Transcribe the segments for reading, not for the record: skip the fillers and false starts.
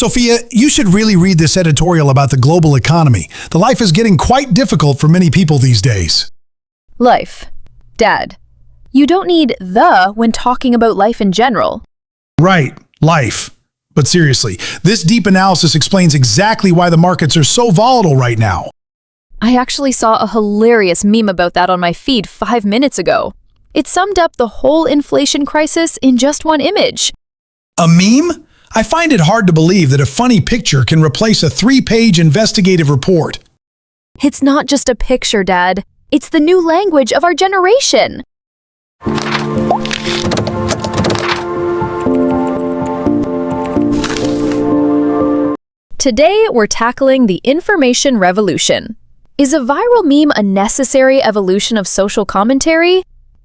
Sophia, you should really read this editorial about the global economy. The life is getting quite difficult for many people these days. Life. Dad. You don't need the when talking about life in general. Right, life. But seriously, this deep analysis explains exactly why the markets are so volatile right now. I actually saw a hilarious meme about that on my feed 5 minutes ago. It summed up the whole inflation crisis in just one image. A meme? I find it hard to believe that a funny picture can replace a 3-page investigative report. It's not just a picture, Dad. It's the new language of our generation. Today, we're tackling the information revolution. Is a viral meme a necessary evolution of social commentary?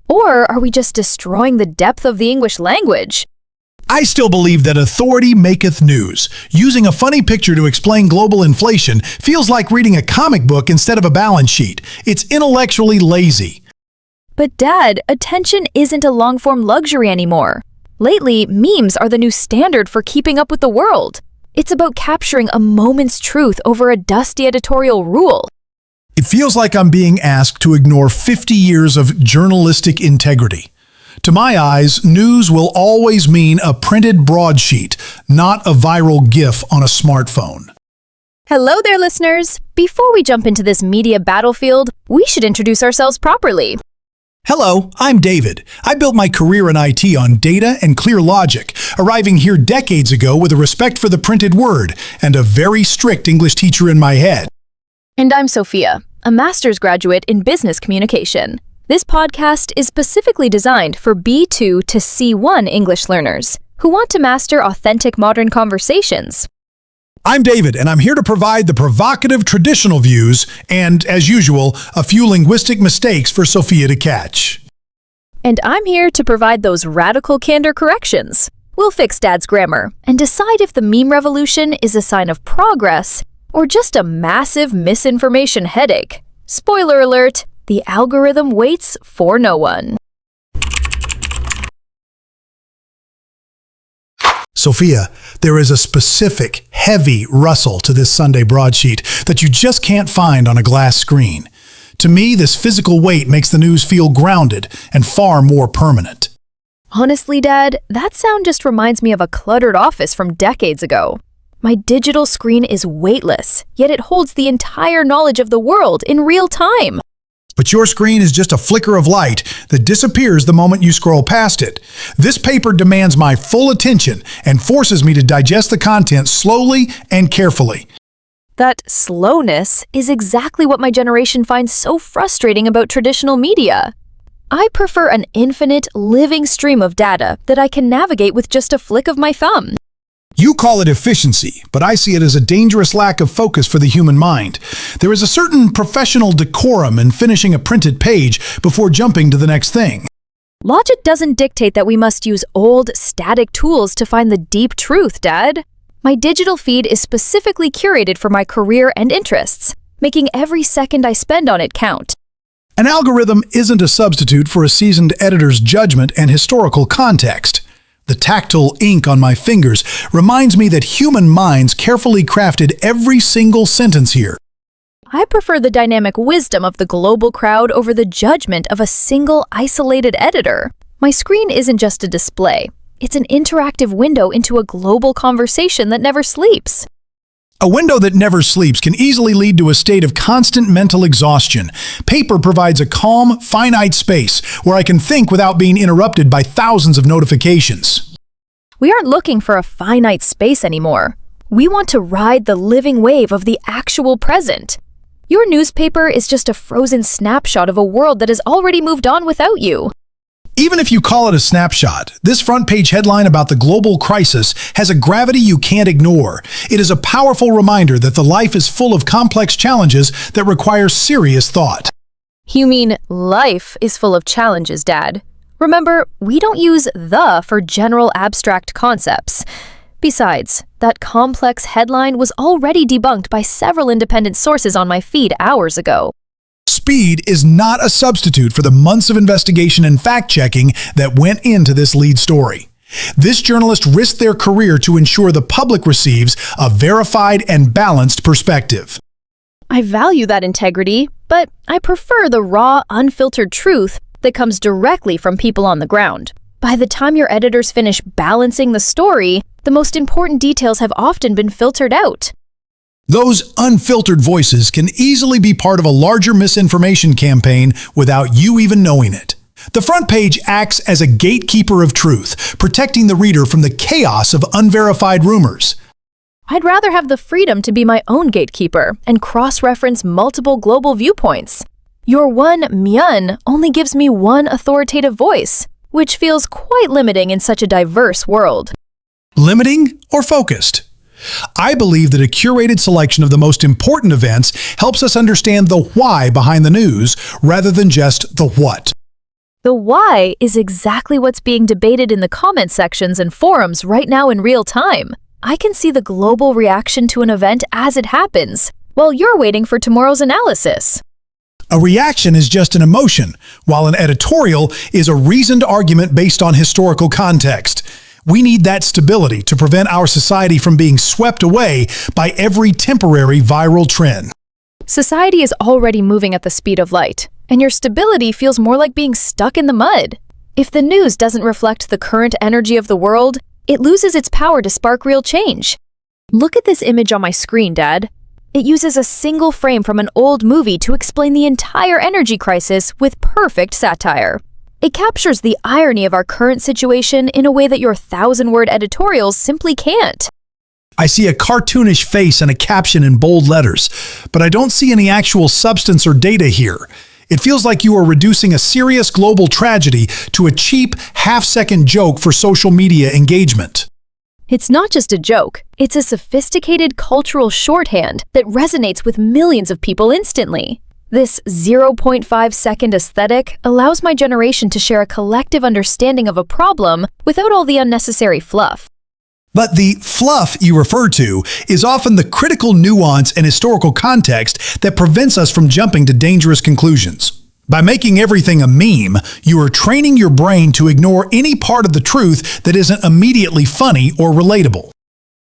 Or are we just destroying the depth of the English language? I still believe that authority maketh news. Using a funny picture to explain global inflation feels like reading a comic book instead of a balance sheet. It's intellectually lazy. But Dad, attention isn't a long-form luxury anymore. Lately, memes are the new standard for keeping up with the world. It's about capturing a moment's truth over a dusty editorial rule. It feels like I'm being asked to ignore 50 years of journalistic integrity. To my eyes, news will always mean a printed broadsheet, not a viral GIF on a smartphone. Hello there, listeners. Before we jump into this media battlefield, we should introduce ourselves properly. Hello, I'm David. I built my career in IT on data and clear logic, arriving here decades ago with a respect for the printed word and a very strict English teacher in my head. And I'm Sophia, a master's graduate in business communication. This podcast is specifically designed for B2 to C1 English learners who want to master authentic modern conversations. I'm David, and I'm here to provide the provocative traditional views and, as usual, a few linguistic mistakes for Sophia to catch. And I'm here to provide those radical candor corrections. We'll fix Dad's grammar and decide if the meme revolution is a sign of progress or just a massive misinformation headache. Spoiler alert, the algorithm waits for no one. Sophia, there is a specific, heavy rustle to this Sunday broadsheet that you just can't find on a glass screen. To me, this physical weight makes the news feel grounded and far more permanent. Honestly, Dad, that sound just reminds me of a cluttered office from decades ago. My digital screen is weightless, yet it holds the entire knowledge of the world in real time. But your screen is just a flicker of light that disappears the moment you scroll past it. This paper demands my full attention and forces me to digest the content slowly and carefully. That slowness is exactly what my generation finds so frustrating about traditional media. I prefer an infinite, living stream of data that I can navigate with just a flick of my thumb. You call it efficiency, but I see it as a dangerous lack of focus for the human mind. There is a certain professional decorum in finishing a printed page before jumping to the next thing. Logic doesn't dictate that we must use old, static tools to find the deep truth, Dad. My digital feed is specifically curated for my career and interests, making every second I spend on it count. An algorithm isn't a substitute for a seasoned editor's judgment and historical context. The tactile ink on my fingers reminds me that human minds carefully crafted every single sentence here. I prefer the dynamic wisdom of the global crowd over the judgment of a single, isolated editor. My screen isn't just a display. It's an interactive window into a global conversation that never sleeps. A window that never sleeps can easily lead to a state of constant mental exhaustion. Paper provides a calm, finite space where I can think without being interrupted by thousands of notifications. We aren't looking for a finite space anymore. We want to ride the living wave of the actual present. Your newspaper is just a frozen snapshot of a world that has already moved on without you. Even if you call it a snapshot, this front-page headline about the global crisis has a gravity you can't ignore. It is a powerful reminder that the life is full of complex challenges that require serious thought. You mean life is full of challenges, Dad. Remember, we don't use the for general abstract concepts. Besides, that complex headline was already debunked by several independent sources on my feed hours ago. Speed is not a substitute for the months of investigation and fact-checking that went into this lead story. This journalist risked their career to ensure the public receives a verified and balanced perspective. I value that integrity, but I prefer the raw, unfiltered truth that comes directly from people on the ground. By the time your editors finish balancing the story, the most important details have often been filtered out. Those unfiltered voices can easily be part of a larger misinformation campaign without you even knowing it. The front page acts as a gatekeeper of truth, protecting the reader from the chaos of unverified rumors. I'd rather have the freedom to be my own gatekeeper and cross-reference multiple global viewpoints. Your one myeon only gives me one authoritative voice, which feels quite limiting in such a diverse world. Limiting or focused? I believe that a curated selection of the most important events helps us understand the why behind the news rather than just the what. The why is exactly what's being debated in the comment sections and forums right now in real time. I can see the global reaction to an event as it happens, while you're waiting for tomorrow's analysis. A reaction is just an emotion, while an editorial is a reasoned argument based on historical context. We need that stability to prevent our society from being swept away by every temporary viral trend. Society is already moving at the speed of light, and your stability feels more like being stuck in the mud. If the news doesn't reflect the current energy of the world, it loses its power to spark real change. Look at this image on my screen, Dad. It uses a single frame from an old movie to explain the entire energy crisis with perfect satire. It captures the irony of our current situation in a way that your 1,000-word editorials simply can't. I see a cartoonish face and a caption in bold letters, but I don't see any actual substance or data here. It feels like you are reducing a serious global tragedy to a cheap, half-second joke for social media engagement. It's not just a joke, it's a sophisticated cultural shorthand that resonates with millions of people instantly. This 0.5-second aesthetic allows my generation to share a collective understanding of a problem without all the unnecessary fluff. But the fluff you refer to is often the critical nuance and historical context that prevents us from jumping to dangerous conclusions. By making everything a meme, you are training your brain to ignore any part of the truth that isn't immediately funny or relatable.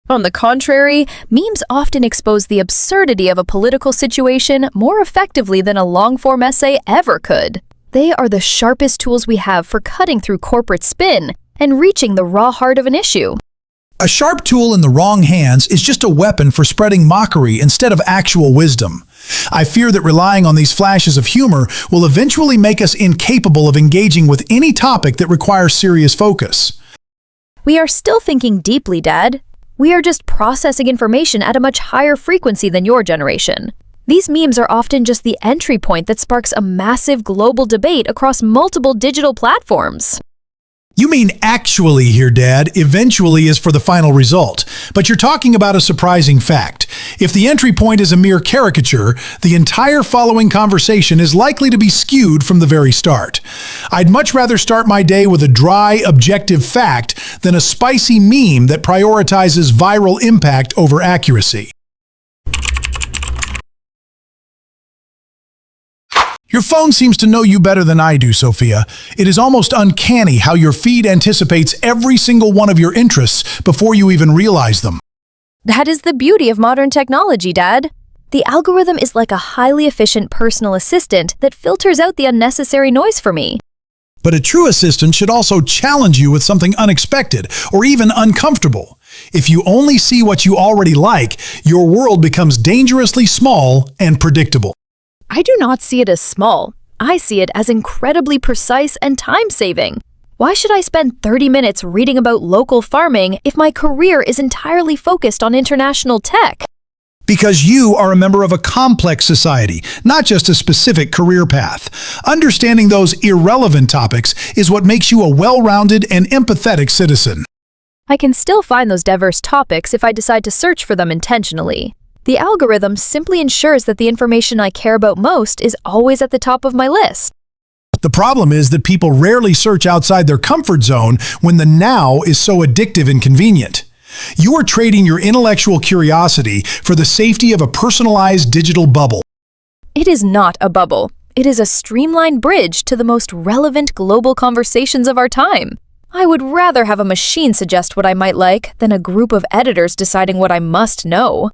On the contrary, memes often expose the absurdity of a political situation more effectively than a long-form essay ever could. They are the sharpest tools we have for cutting through corporate spin and reaching the raw heart of an issue. A sharp tool in the wrong hands is just a weapon for spreading mockery instead of actual wisdom. I fear that relying on these flashes of humor will eventually make us incapable of engaging with any topic that requires serious focus. We are still thinking deeply, Dad. We are just processing information at a much higher frequency than your generation. These memes are often just the entry point that sparks a massive global debate across multiple digital platforms. You mean actually here, Dad, eventually is for the final result. But you're talking about a surprising fact. If the entry point is a mere caricature, the entire following conversation is likely to be skewed from the very start. I'd much rather start my day with a dry, objective fact than a spicy meme that prioritizes viral impact over accuracy. Your phone seems to know you better than I do, Sophia. It is almost uncanny how your feed anticipates every single one of your interests before you even realize them. That is the beauty of modern technology, Dad. The algorithm is like a highly efficient personal assistant that filters out the unnecessary noise for me. But a true assistant should also challenge you with something unexpected or even uncomfortable. If you only see what you already like, your world becomes dangerously small and predictable. I do not see it as small. I see it as incredibly precise and time-saving. Why should I spend 30 minutes reading about local farming if my career is entirely focused on international tech? Because you are a member of a complex society, not just a specific career path. Understanding those irrelevant topics is what makes you a well-rounded and empathetic citizen. I can still find those diverse topics if I decide to search for them intentionally. The algorithm simply ensures that the information I care about most is always at the top of my list. The problem is that people rarely search outside their comfort zone when the now is so addictive and convenient. You are trading your intellectual curiosity for the safety of a personalized digital bubble. It is not a bubble. It is a streamlined bridge to the most relevant global conversations of our time. I would rather have a machine suggest what I might like than a group of editors deciding what I must know.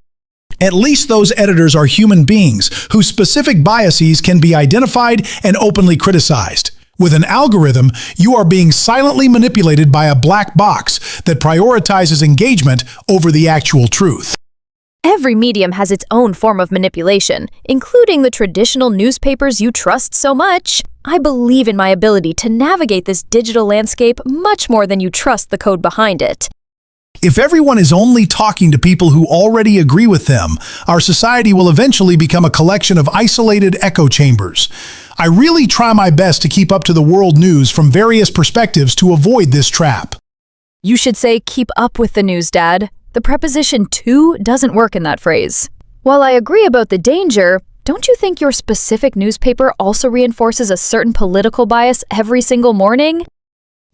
At least those editors are human beings whose specific biases can be identified and openly criticized. With an algorithm, you are being silently manipulated by a black box that prioritizes engagement over the actual truth. Every medium has its own form of manipulation, including the traditional newspapers you trust so much. I believe in my ability to navigate this digital landscape much more than you trust the code behind it. If everyone is only talking to people who already agree with them, our society will eventually become a collection of isolated echo chambers. I really try my best to keep up to the world news from various perspectives to avoid this trap. You should say keep up with the news, Dad. The preposition to doesn't work in that phrase. While I agree about the danger, don't you think your specific newspaper also reinforces a certain political bias every single morning?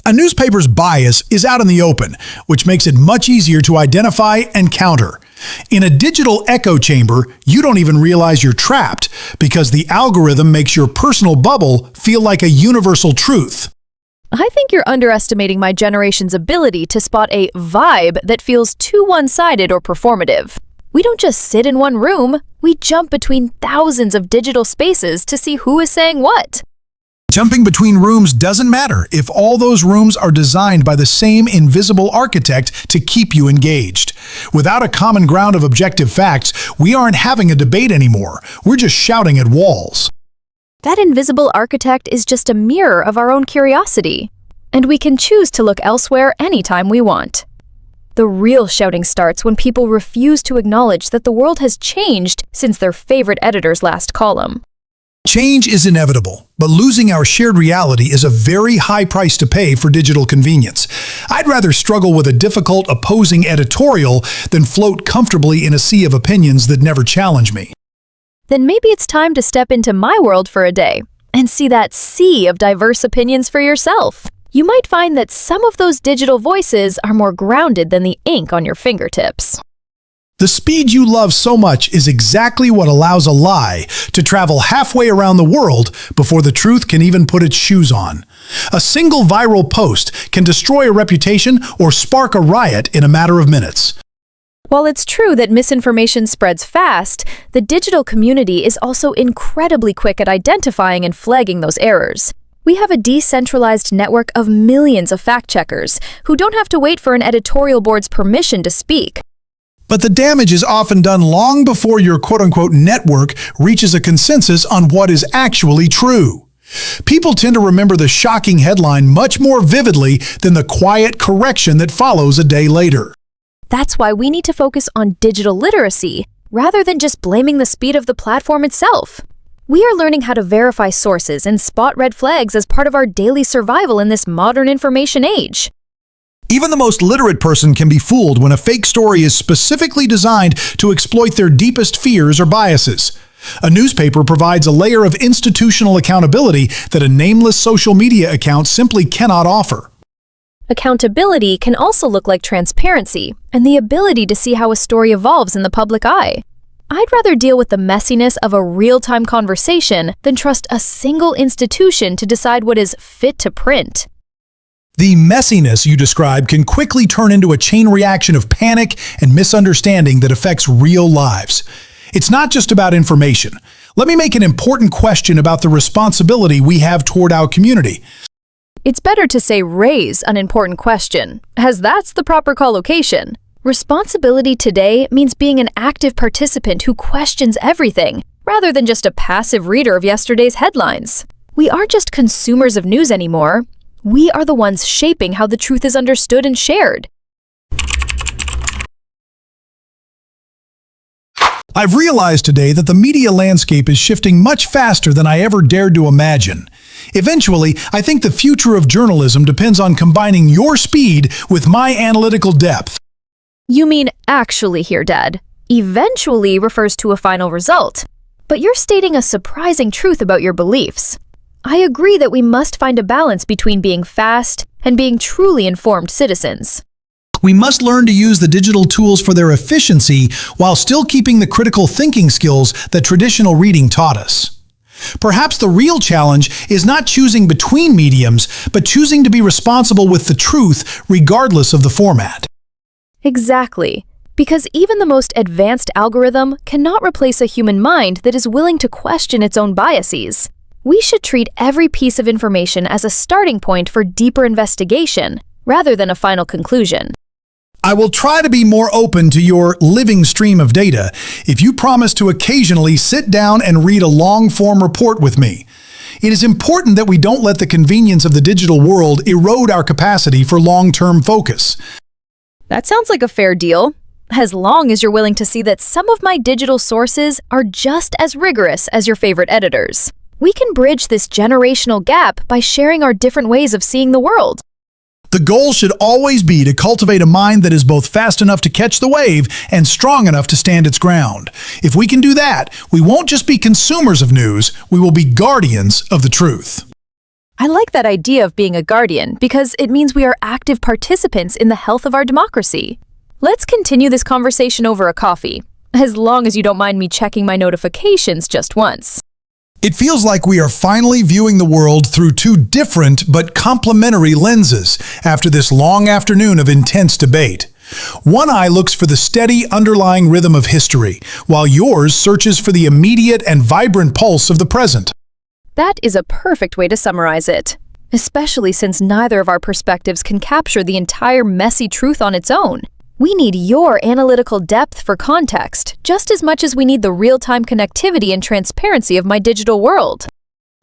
A newspaper's bias is out in the open, which makes it much easier to identify and counter. In a digital echo chamber, you don't even realize you're trapped because the algorithm makes your personal bubble feel like a universal truth. I think you're underestimating my generation's ability to spot a vibe that feels too one-sided or performative. We don't just sit in one room, we jump between thousands of digital spaces to see who is saying what. Jumping between rooms doesn't matter if all those rooms are designed by the same invisible architect to keep you engaged. Without a common ground of objective facts, we aren't having a debate anymore. We're just shouting at walls. That invisible architect is just a mirror of our own curiosity, and we can choose to look elsewhere anytime we want. The real shouting starts when people refuse to acknowledge that the world has changed since their favorite editor's last column. Change is inevitable, but losing our shared reality is a very high price to pay for digital convenience. I'd rather struggle with a difficult opposing editorial than float comfortably in a sea of opinions that never challenge me. Then maybe it's time to step into my world for a day and see that sea of diverse opinions for yourself. You might find that some of those digital voices are more grounded than the ink on your fingertips. The speed you love so much is exactly what allows a lie to travel halfway around the world before the truth can even put its shoes on. A single viral post can destroy a reputation or spark a riot in a matter of minutes. While it's true that misinformation spreads fast, the digital community is also incredibly quick at identifying and flagging those errors. We have a decentralized network of millions of fact-checkers who don't have to wait for an editorial board's permission to speak. But the damage is often done long before your quote-unquote network reaches a consensus on what is actually true. People tend to remember the shocking headline much more vividly than the quiet correction that follows a day later. That's why we need to focus on digital literacy, rather than just blaming the speed of the platform itself. We are learning how to verify sources and spot red flags as part of our daily survival in this modern information age. Even the most literate person can be fooled when a fake story is specifically designed to exploit their deepest fears or biases. A newspaper provides a layer of institutional accountability that a nameless social media account simply cannot offer. Accountability can also look like transparency and the ability to see how a story evolves in the public eye. I'd rather deal with the messiness of a real-time conversation than trust a single institution to decide what is fit to print. The messiness you describe can quickly turn into a chain reaction of panic and misunderstanding that affects real lives. It's not just about information. Let me make an important question about the responsibility we have toward our community. It's better to say raise an important question, as that's the proper collocation. Responsibility today means being an active participant who questions everything, rather than just a passive reader of yesterday's headlines. We aren't just consumers of news anymore. We are the ones shaping how the truth is understood and shared. I've realized today that the media landscape is shifting much faster than I ever dared to imagine. Eventually, I think the future of journalism depends on combining your speed with my analytical depth. You mean actually here, Dad. Eventually refers to a final result. But you're stating a surprising truth about your beliefs. I agree that we must find a balance between being fast and being truly informed citizens. We must learn to use the digital tools for their efficiency while still keeping the critical thinking skills that traditional reading taught us. Perhaps the real challenge is not choosing between mediums, but choosing to be responsible with the truth regardless of the format. Exactly. Because even the most advanced algorithm cannot replace a human mind that is willing to question its own biases. We should treat every piece of information as a starting point for deeper investigation, rather than a final conclusion. I will try to be more open to your living stream of data if you promise to occasionally sit down and read a long-form report with me. It is important that we don't let the convenience of the digital world erode our capacity for long-term focus. That sounds like a fair deal, as long as you're willing to see that some of my digital sources are just as rigorous as your favorite editors. We can bridge this generational gap by sharing our different ways of seeing the world. The goal should always be to cultivate a mind that is both fast enough to catch the wave and strong enough to stand its ground. If we can do that, we won't just be consumers of news, we will be guardians of the truth. I like that idea of being a guardian because it means we are active participants in the health of our democracy. Let's continue this conversation over a coffee, as long as you don't mind me checking my notifications just once. It feels like we are finally viewing the world through two different but complementary lenses after this long afternoon of intense debate. One eye looks for the steady underlying rhythm of history, while yours searches for the immediate and vibrant pulse of the present. That is a perfect way to summarize it, especially since neither of our perspectives can capture the entire messy truth on its own. We need your analytical depth for context, just as much as we need the real-time connectivity and transparency of my digital world.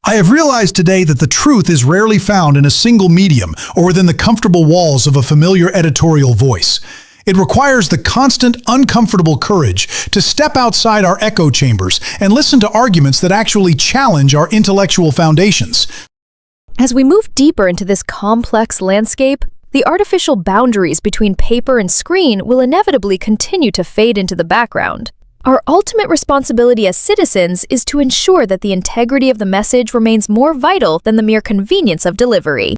I have realized today that the truth is rarely found in a single medium or within the comfortable walls of a familiar editorial voice. It requires the constant, uncomfortable courage to step outside our echo chambers and listen to arguments that actually challenge our intellectual foundations. As we move deeper into this complex landscape, the artificial boundaries between paper and screen will inevitably continue to fade into the background. Our ultimate responsibility as citizens is to ensure that the integrity of the message remains more vital than the mere convenience of delivery.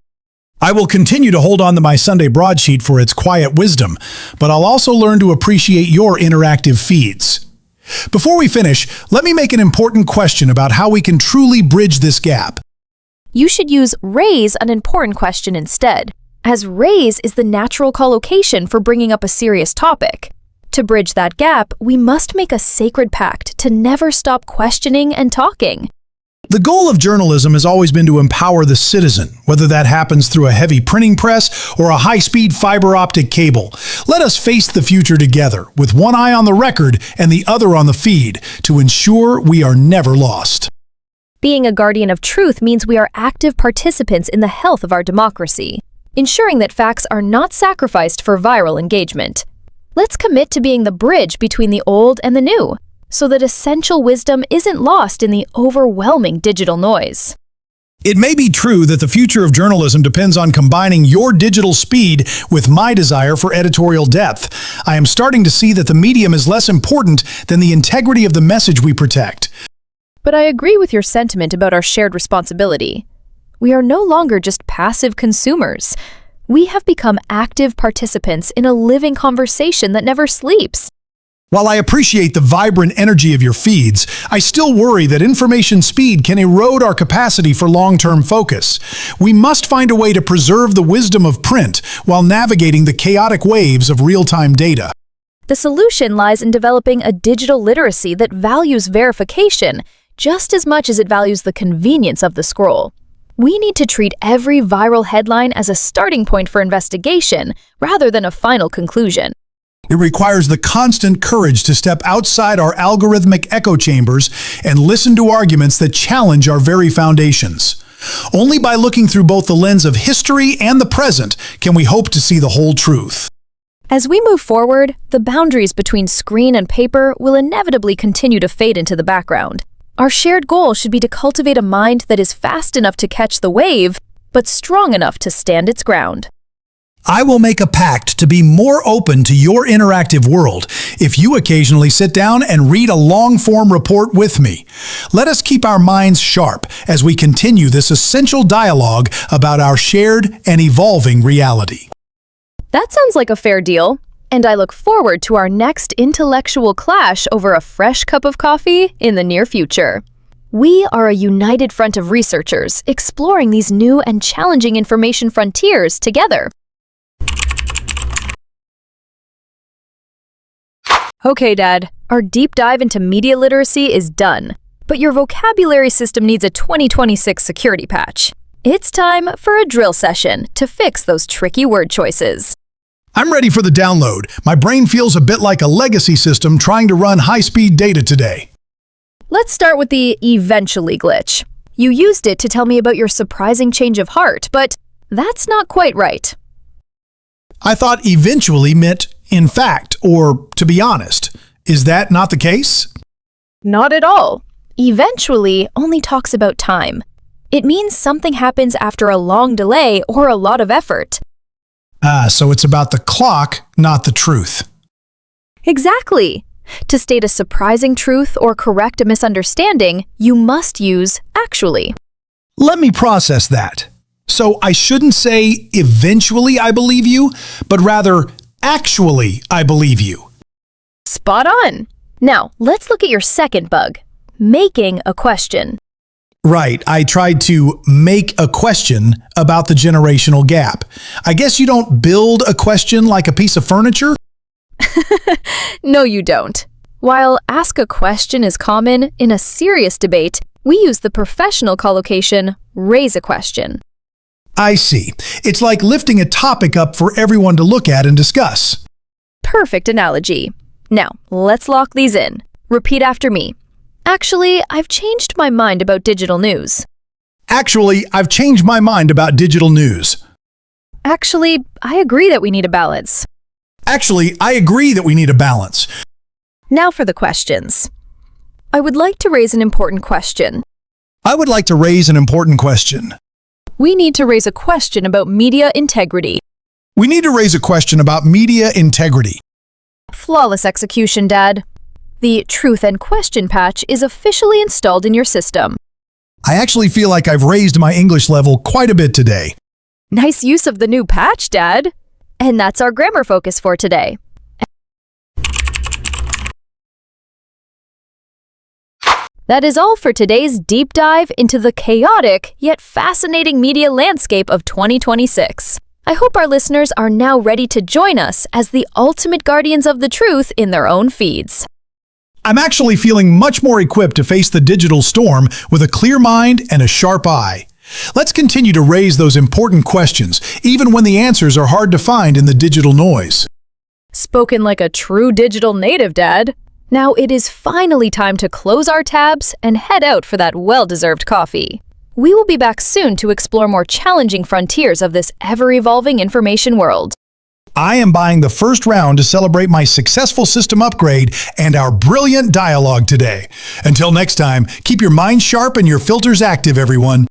I will continue to hold on to my Sunday broadsheet for its quiet wisdom, but I'll also learn to appreciate your interactive feeds. Before we finish, let me make an important question about how we can truly bridge this gap. You should use raise an important question instead, as raise is the natural collocation for bringing up a serious topic. To bridge that gap, we must make a sacred pact to never stop questioning and talking. The goal of journalism has always been to empower the citizen, whether that happens through a heavy printing press or a high-speed fiber optic cable. Let us face the future together, with one eye on the record and the other on the feed, to ensure we are never lost. Being a guardian of truth means we are active participants in the health of our democracy, ensuring that facts are not sacrificed for viral engagement. Let's commit to being the bridge between the old and the new, so that essential wisdom isn't lost in the overwhelming digital noise. It may be true that the future of journalism depends on combining your digital speed with my desire for editorial depth. I am starting to see that the medium is less important than the integrity of the message we protect. But I agree with your sentiment about our shared responsibility. We are no longer just passive consumers. We have become active participants in a living conversation that never sleeps. While I appreciate the vibrant energy of your feeds, I still worry that information speed can erode our capacity for long-term focus. We must find a way to preserve the wisdom of print while navigating the chaotic waves of real-time data. The solution lies in developing a digital literacy that values verification just as much as it values the convenience of the scroll. We need to treat every viral headline as a starting point for investigation rather than a final conclusion. It requires the constant courage to step outside our algorithmic echo chambers and listen to arguments that challenge our very foundations. Only by looking through both the lens of history and the present can we hope to see the whole truth. As we move forward, the boundaries between screen and paper will inevitably continue to fade into the background. Our shared goal should be to cultivate a mind that is fast enough to catch the wave, but strong enough to stand its ground. I will make a pact to be more open to your interactive world if you occasionally sit down and read a long-form report with me. Let us keep our minds sharp as we continue this essential dialogue about our shared and evolving reality. That sounds like a fair deal, and I look forward to our next intellectual clash over a fresh cup of coffee in the near future. We are a united front of researchers exploring these new and challenging information frontiers together. Okay, Dad, our deep dive into media literacy is done, but your vocabulary system needs a 2026 security patch. It's time for a drill session to fix those tricky word choices. I'm ready for the download. My brain feels a bit like a legacy system trying to run high-speed data today. Let's start with the eventually glitch. You used it to tell me about your surprising change of heart, but that's not quite right. I thought eventually meant in fact, or to be honest. Is that not the case? Not at all. Eventually only talks about time. It means something happens after a long delay or a lot of effort. So it's about the clock, not the truth. Exactly. To state a surprising truth or correct a misunderstanding, you must use actually. Let me process that. So I shouldn't say eventually I believe you, but rather actually I believe you. Spot on. Now, let's look at your second bug, making a question. Right, I tried to make a question about the generational gap. I guess you don't build a question like a piece of furniture? No, you don't. While ask a question is common, in a serious debate, we use the professional collocation raise a question. I see. It's like lifting a topic up for everyone to look at and discuss. Perfect analogy. Now, let's lock these in. Repeat after me. Actually, I've changed my mind about digital news. Actually, I've changed my mind about digital news. Actually, I agree that we need a balance. Actually, I agree that we need a balance. Now for the questions. I would like to raise an important question. I would like to raise an important question. We need to raise a question about media integrity. We need to raise a question about media integrity. Flawless execution, Dad. The Truth and Question patch is officially installed in your system. I actually feel like I've raised my English level quite a bit today. Nice use of the new patch, Dad. And that's our grammar focus for today. That is all for today's deep dive into the chaotic yet fascinating media landscape of 2026. I hope our listeners are now ready to join us as the ultimate guardians of the truth in their own feeds. I'm actually feeling much more equipped to face the digital storm with a clear mind and a sharp eye. Let's continue to raise those important questions, even when the answers are hard to find in the digital noise. Spoken like a true digital native, Dad. Now it is finally time to close our tabs and head out for that well-deserved coffee. We will be back soon to explore more challenging frontiers of this ever-evolving information world. I am buying the first round to celebrate my successful system upgrade and our brilliant dialogue today. Until next time, keep your mind sharp and your filters active, everyone.